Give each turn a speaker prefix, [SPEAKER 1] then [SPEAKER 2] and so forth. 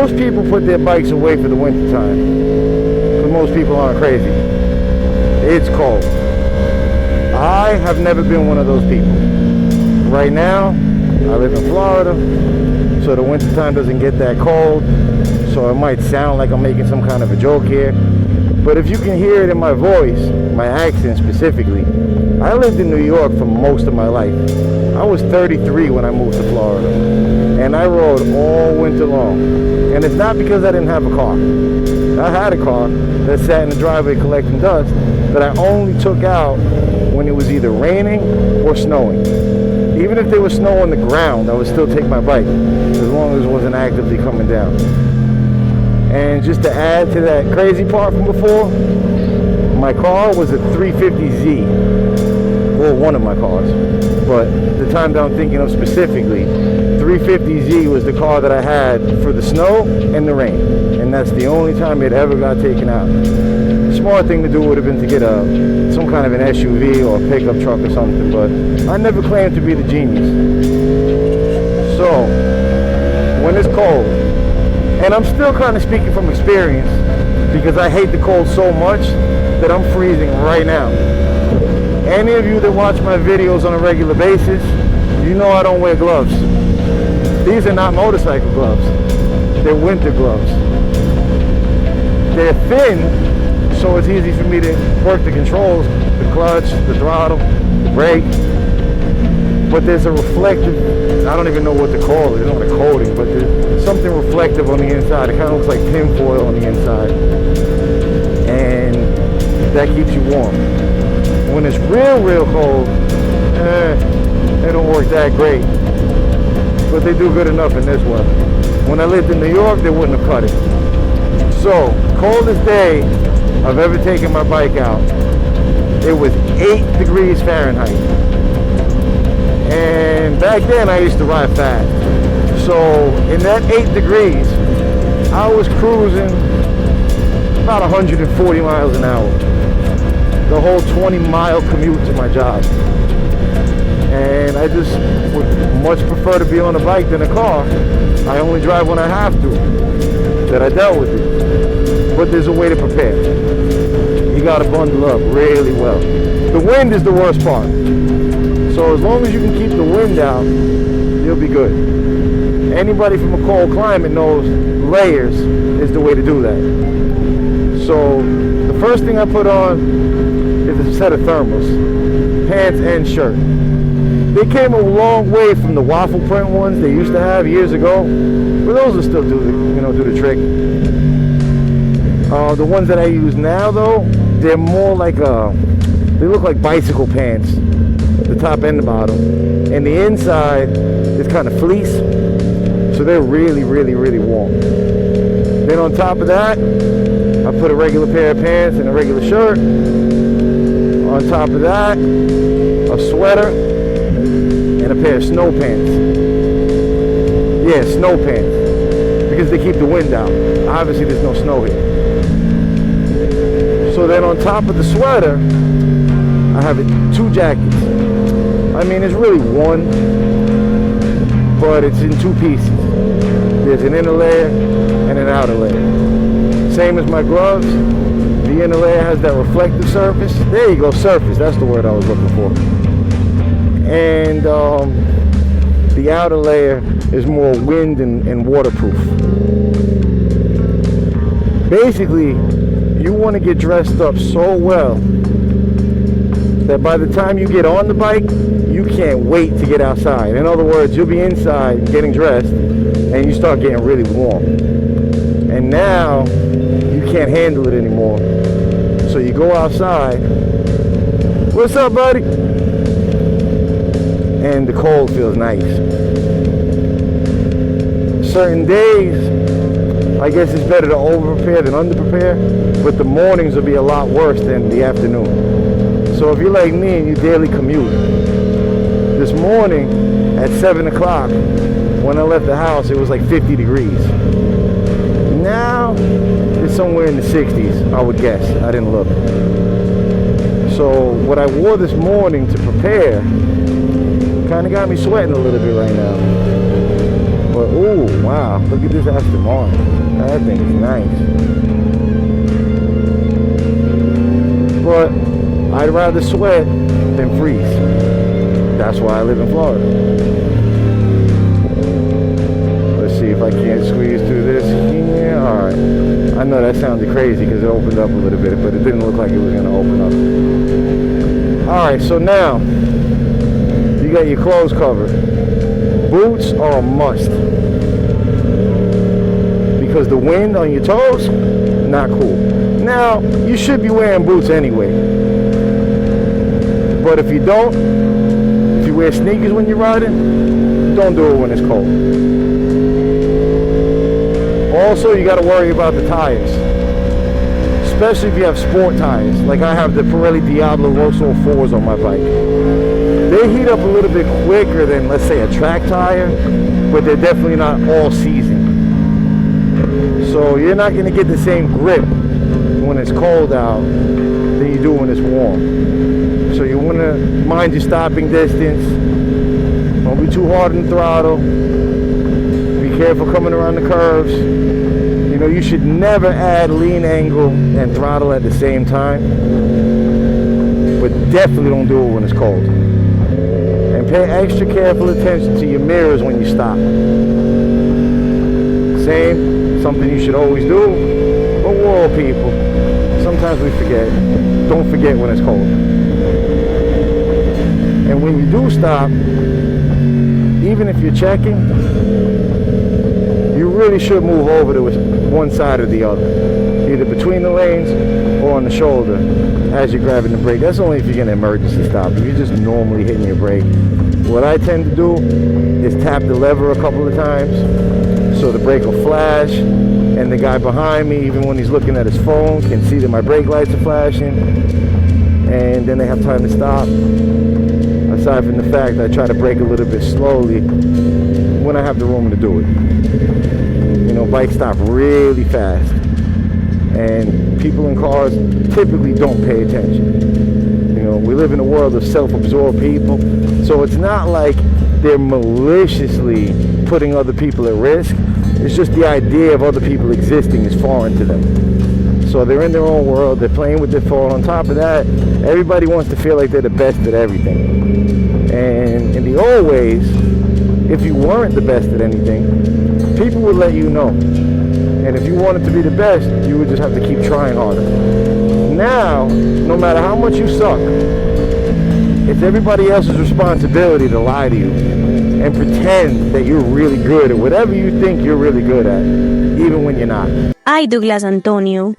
[SPEAKER 1] most people put their bikes away for the winter time, because most people aren't crazy. It's cold. I have never been one of those people. Right now, I live in Florida, so the winter time doesn't get that cold, so it might sound like I'm making some kind of a joke here, but if you can hear it in my voice, my accent specifically, I lived in New York for most of my life. I was 33 when I moved to Florida, and I rode all winter long. And it's not because I didn't have a car. I had a car that sat in the driveway collecting dust that I only took out when it was either raining or snowing. Even if there was snow on the ground, I would still take my bike, as long as it wasn't actively coming down. And just to add to that crazy part from before, my car was a 350Z. Well, one of my cars. But the time that I'm thinking of specifically, 350Z was the car that I had for the snow and the rain. And that's the only time it ever got taken out. The smart thing to do would have been to get some kind of an SUV or a pickup truck or something, but I never claimed to be the genius. So, when it's cold, and I'm still kind of speaking from experience, because I hate the cold so much that I'm freezing right now. Any of you that watch my videos on a regular basis, you know I don't wear gloves. These are not motorcycle gloves. They're winter gloves. They're thin, so it's easy for me to work the controls, the clutch, the throttle, the brake. But there's a reflective, I don't even know what to call it, it's not a coating, but there's something reflective on the inside. It kind of looks like tin foil on the inside. And that keeps you warm. When it's real cold, they don't work that great. But they do good enough in this weather. When I lived in New York, they wouldn't have cut it. So, coldest day I've ever taken my bike out, it was 8 degrees Fahrenheit. And back then I used to ride fast. So in that 8 degrees, I was cruising about 140 miles an hour. The whole 20-mile commute to my job. And I just would much prefer to be on a bike than a car. I only drive when I have to, that I dealt with it. But there's a way to prepare. You gotta bundle up really well. The wind is the worst part. So as long as you can keep the wind out, you'll be good. Anybody from a cold climate knows layers is the way to do that. So the first thing I put on is a set of thermals, pants and shirt. They came a long way from the waffle print ones they used to have years ago, but those will still do the trick. The ones that I use now though, they're more like they look like bicycle pants, the top and the bottom, and the inside is kind of fleece, so they're really warm. Then on top of that, I put a regular pair of pants and a regular shirt. On top of that, a sweater and a pair of snow pants. Yeah, snow pants, because they keep the wind out. Obviously there's no snow here. So then on top of the sweater, I have 2 jackets. I mean, it's really one, but it's in 2 pieces. There's an inner layer and an outer layer. Same as my gloves. The inner layer has that reflective surface. There you go, surface. That's the word I was looking for. And the outer layer is more wind and waterproof. Basically, you want to get dressed up so well that by the time you get on the bike, you can't wait to get outside. In other words, you'll be inside getting dressed and you start getting really warm. And now you can't handle it anymore. So you go outside. What's up, buddy? And the cold feels nice. Certain days, I guess it's better to over-prepare than under-prepare, but the mornings will be a lot worse than the afternoon. So if you're like me and you daily commute, this morning at 7 o'clock, when I left the house, it was like 50 degrees. Now, it's somewhere in the 60s, I would guess. I didn't look. So what I wore this morning to prepare kind of got me sweating a little bit right now. But ooh, Ooh, wow. Look at this Aston Martin. That thing is nice. But I'd rather sweat than freeze. That's why I live in Florida. Let's see if I can't squeeze through this. Yeah, alright. I know that sounded crazy because it opened up a little bit, but it didn't look like it was going to open up. Alright, so now you got your clothes covered. Boots are a must. Because the wind on your toes, not cool. Now, you should be wearing boots anyway. But if you don't, if you wear sneakers when you're riding, don't do it when it's cold. Also, you got to worry about the tires. Especially if you have sport tires. Like I have the Pirelli Diablo Rosso 4s on my bike. They heat up a little bit quicker than, let's say, a track tire, but they're definitely not all season. So you're not going to get the same grip when it's cold out than you do when it's warm. So you want to mind your stopping distance. Don't be too hard on the throttle. Be careful coming around the curves. You know, you should never add lean angle and throttle at the same time. But definitely don't do it when it's cold. And pay extra careful attention to your mirrors when you stop. Same, something you should always do. But we're all people. Sometimes we forget. Don't forget when it's cold. And when you do stop, even if you're checking, you really should move over to one side or the other. Either between the lanes or on the shoulder as you're grabbing the brake. That's only if you're going to emergency stop. If you're just normally hitting your brake. What I tend to do is tap the lever a couple of times so the brake will flash, and the guy behind me, even when he's looking at his phone, can see that my brake lights are flashing, and then they have time to stop. Aside from the fact I try to brake a little bit slowly when I have the room to do it. You know, bikes stop really fast, and people in cars typically don't pay attention. You know, we live in a world of self-absorbed people, so it's not like they're maliciously putting other people at risk. It's just the idea of other people existing is foreign to them. So they're in their own world, they're playing with their phone. On top of that, everybody wants to feel like they're the best at everything. And in the old ways, if you weren't the best at anything, people would let you know. And if you wanted to be the best, you would just have to keep trying harder. Now, no matter how much you suck, it's everybody else's responsibility to lie to you and pretend that you're really good at whatever you think you're really good at, even when you're not.
[SPEAKER 2] Ay, Douglas Antonio.